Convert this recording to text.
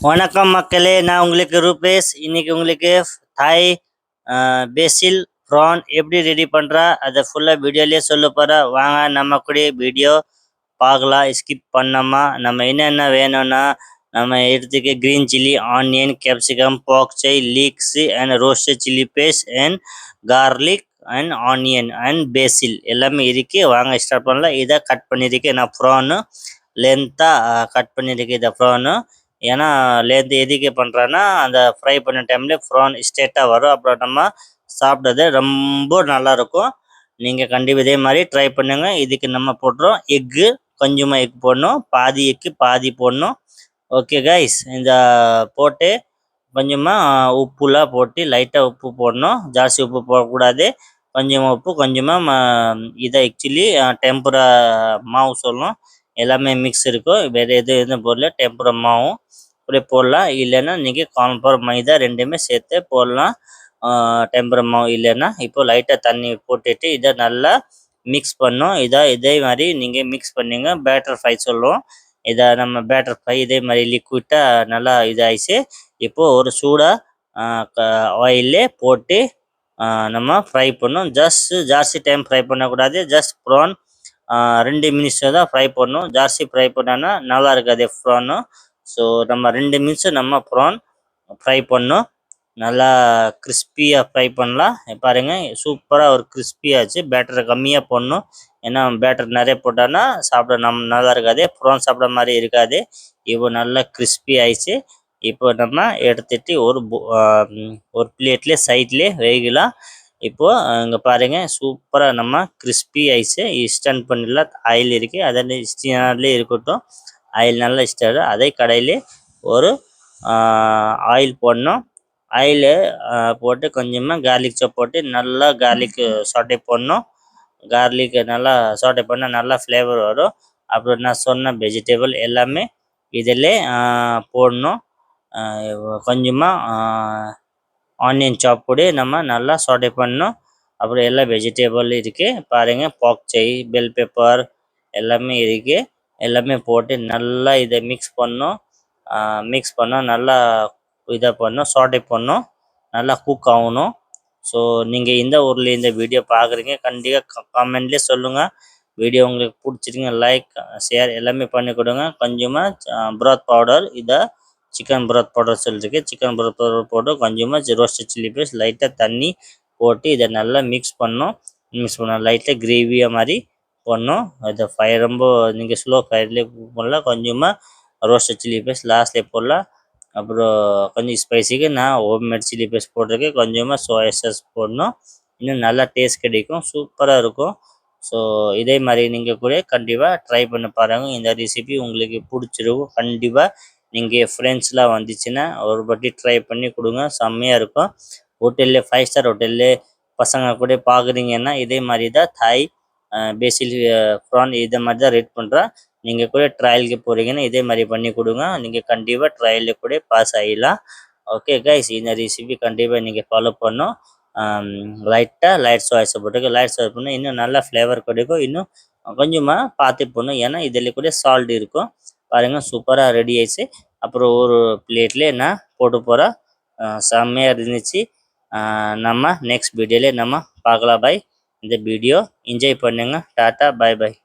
வணக்கம் மக்களே, நான் உங்களுக்கு ரூபேஷ். இன்னைக்கு உங்களுக்கு தாய் பேசில் ப்ரான் எப்படி ரெடி பண்ணுறா அதை ஃபுல்லாக வீடியோலேயே சொல்ல போகிறேன். வாங்க நம்ம கூட வீடியோ பார்க்கலாம். ஸ்கிப் பண்ணாமல் நம்ம என்னென்ன வேணும்னா நம்ம எடுத்துக்க க்ரீன் சில்லி, ஆனியன், கேப்சிகம், பாக்சை, leeks and roasted chilli paste and garlic and onion and basil எல்லாமே இருக்கு. வாங்க ஸ்டார்ட் பண்ணலாம். இதை கட் பண்ணியிருக்கேன் நான் ப்ரானு லென்த்தாக கட் பண்ணியிருக்கேன். இதை ப்ரானு ஏன்னா லேந்து எதுக்கு பண்ணுறேன்னா அந்த ஃப்ரை பண்ண டைம்ல ப்ரான் ஸ்ட்ரெயிட்டாக வரும். அப்புறம் நம்ம சாப்பிட்றது ரொம்ப நல்லாயிருக்கும். நீங்கள் கண்டிப்பாக இதே மாதிரி ட்ரை பண்ணுங்க. இதுக்கு நம்ம போட்டுறோம் எக்கு, கொஞ்சமாக எக் போடணும், பாதி எக்கு பாதி போடணும். ஓகே கைஸ், இந்த போட்டு கொஞ்சமாக உப்புலாம் போட்டு லைட்டாக உப்பு போடணும். ஜாஸ்தி உப்பு போடக்கூடாது. கொஞ்சமாக உப்பு, கொஞ்சமாக இதை ஆக்சுவலி டெம்பரா மாவு சொல்லணும். எல்லாமே மிக்ஸ் இருக்கும். வேறு எதுவும் போடல. டெம்பரா மாவும் அப்படியே போடலாம். இல்லைன்னா நீங்கள் கார்ன்ஃப்ளவர், மைதா ரெண்டுமே சேர்த்து போடலாம். டெம்பரா மாவு இல்லைன்னா இப்போ லைட்டாக தண்ணி போட்டுட்டு இதை நல்லா மிக்ஸ் பண்ணோம். இதே மாதிரி நீங்கள் மிக்ஸ் பண்ணிங்க. பேட்டர் ஃப்ரை சொல்லுவோம். இதை நம்ம பேட்டர் ஃப்ரை இதே மாதிரி லிக்விட்டாக நல்லா இதாகிடுச்சு. இப்போது ஒரு சூடாக ஆயிலே போட்டு நம்ம ஃப்ரை பண்ணோம். ஜாஸ்தி டைம் ஃப்ரை பண்ணக்கூடாது. ஜஸ்ட் ப்ரான் 2 மினிட்ஸ் தான் ஃப்ரை பண்ணணும். ஜாஸ்தி ஃப்ரை பண்ணோன்னா நல்லா இருக்காது ப்ரானு. ஸோ நம்ம 2 மினிட்ஸ் நம்ம ப்ரான் ஃப்ரை பண்ணோம். நல்லா கிறிஸ்பியாக ஃப்ரை பண்ணலாம். பாருங்கள், சூப்பராக ஒரு கிறிஸ்பியாச்சு. பேட்டரை கம்மியாக போடணும். ஏன்னா பேட்டர் நிறைய போட்டோன்னா சாப்பிட நல்லா இருக்காது. ப்ரான் சாப்பிட்ற மாதிரி இருக்காது. இப்போ நல்லா கிறிஸ்பி ஆயிடுச்சு. இப்போ நம்ம எடுத்துட்டு ஒரு பிளேட்லேயே சைட்லேயே வைக்கலாம். இப்போது இங்கே பாருங்கள், சூப்பராக நம்ம கிறிஸ்பி ஆயிடுச்சு. ஸ்டன் பண்ணிடலாம். ஆயில் இருக்குது, அதில் ஸ்டீனர்லேயே இருக்கட்டும். ஆயில் நல்லா ஸ்டார். அதே கடையிலே ஒரு ஆயில் போடணும். ஆயில் போட்டு கொஞ்சமாக கார்லிக் சாப் போட்டு நல்லா கார்லிக் சாட்டே போடணும். கார்லிக் நல்லா சாட்டே பண்ணால் நல்லா ஃப்ளேவர் வரும். அப்புறம் நான் சொன்ன வெஜிடபிள் எல்லாமே இதில் போடணும். கொஞ்சமாக ஆனியன் சாப் கூட நம்ம நல்லா சாட்டே பண்ணணும். அப்புறம் எல்லா வெஜிடபிள் இருக்குது பாருங்கள். பாக்சை, பெல் பெப்பர் எல்லாமே இருக்குது. எல்லாமே போட்டு நல்லா இதை மிக்ஸ் பண்ணோம். நல்லா இதை பண்ணோம், சாட்டே பண்ணோம். நல்லா குக் ஆகணும். ஸோ நீங்கள் இந்த ஊரில் இந்த வீடியோ பார்க்குறீங்க, கண்டிப்பாக காமெண்ட்லேயே சொல்லுங்கள். வீடியோ உங்களுக்கு பிடிச்சிருங்க, லைக் ஷேர் எல்லாமே பண்ணி கொடுங்க. கொஞ்சமாக ப்ராத் பவுடர், இதை சிக்கன் ப்ராத் பவுடர் சொல்லியிருக்கேன். சிக்கன் ப்ராத் பவுடர் போட்டு கொஞ்சமாக ரோஸ்டட் சில்லி பேஸ்ட், லைட்டாக தண்ணி போட்டு இதை நல்லா மிக்ஸ் பண்ணோம். லைட்டாக கிரேவியாக மாதிரி பண்ணோம். இது ஃபயர் ரொம்ப நீங்கள் ஸ்லோ ஃபயர்லேயே போடலாம். கொஞ்சமாக ரோஸ்டட் சில்லி பேஸ்ட் லாஸ்ட்லேயே போடலாம். அப்புறம் கொஞ்சம் ஸ்பைசிக்கு நான் ஹோம்மேட் சில்லி பேஸ்ட் போட்டிருக்கேன். கொஞ்சமாக சோயா சாஸ் போடணும். இன்னும் நல்லா டேஸ்ட் கிடைக்கும், சூப்பராக இருக்கும். ஸோ இதே மாதிரி நீங்கள் கூட கண்டிப்பாக ட்ரை பண்ணி பாருங்கள். இந்த ரெசிபி உங்களுக்கு பிடிச்சிருக்கும். கண்டிப்பாக நீங்கள் ஃப்ரெண்ட்ஸ்லாம் வந்துச்சுன்னா ஒரு வாட்டி ட்ரை பண்ணி கொடுங்க, செம்மையாக இருக்கும். ஹோட்டலில் 5 ஸ்டார் ஹோட்டலில் பசங்க கூட பார்க்குறீங்கன்னா இதே மாதிரி தான் தாய் பேசில் ப்ரான் இதை மாதிரி தான் ரேட் பண்ணுறேன். நீங்கள் கூட ட்ரையலுக்கு போகிறீங்கன்னா இதே மாதிரி பண்ணி கொடுங்க. நீங்கள் கண்டிப்பாக ட்ரையலில் கூட பாஸ் ஆகிடலாம். ஓகே கைஸ், இந்த ரெசிபி கண்டிப்பாக நீங்கள் ஃபாலோ பண்ணணும். லைட் சாய்ஸ் போட்டுருக்கு. லைட் சாய்ஸ் பண்ணால் இன்னும் நல்லா ஃப்ளேவர் கிடைக்கும். இன்னும் கொஞ்சமாக பார்த்து போடணும், ஏன்னா இதில் கூட சால்ட் இருக்கும். பாருங்கள், சூப்பராக ரெடி ஆயிடுச்சு. அப்புறம் ஒரு பிளேட்லேயே நான் போட்டு போகிறேன். செம்மையாக இருந்துச்சு. நம்ம நெக்ஸ்ட் வீடியோவில் நம்ம பார்க்கலாம். பாய். இந்த வீடியோ என்ஜாய் பண்ணுங்க. டாட்டா, பாய் பாய்.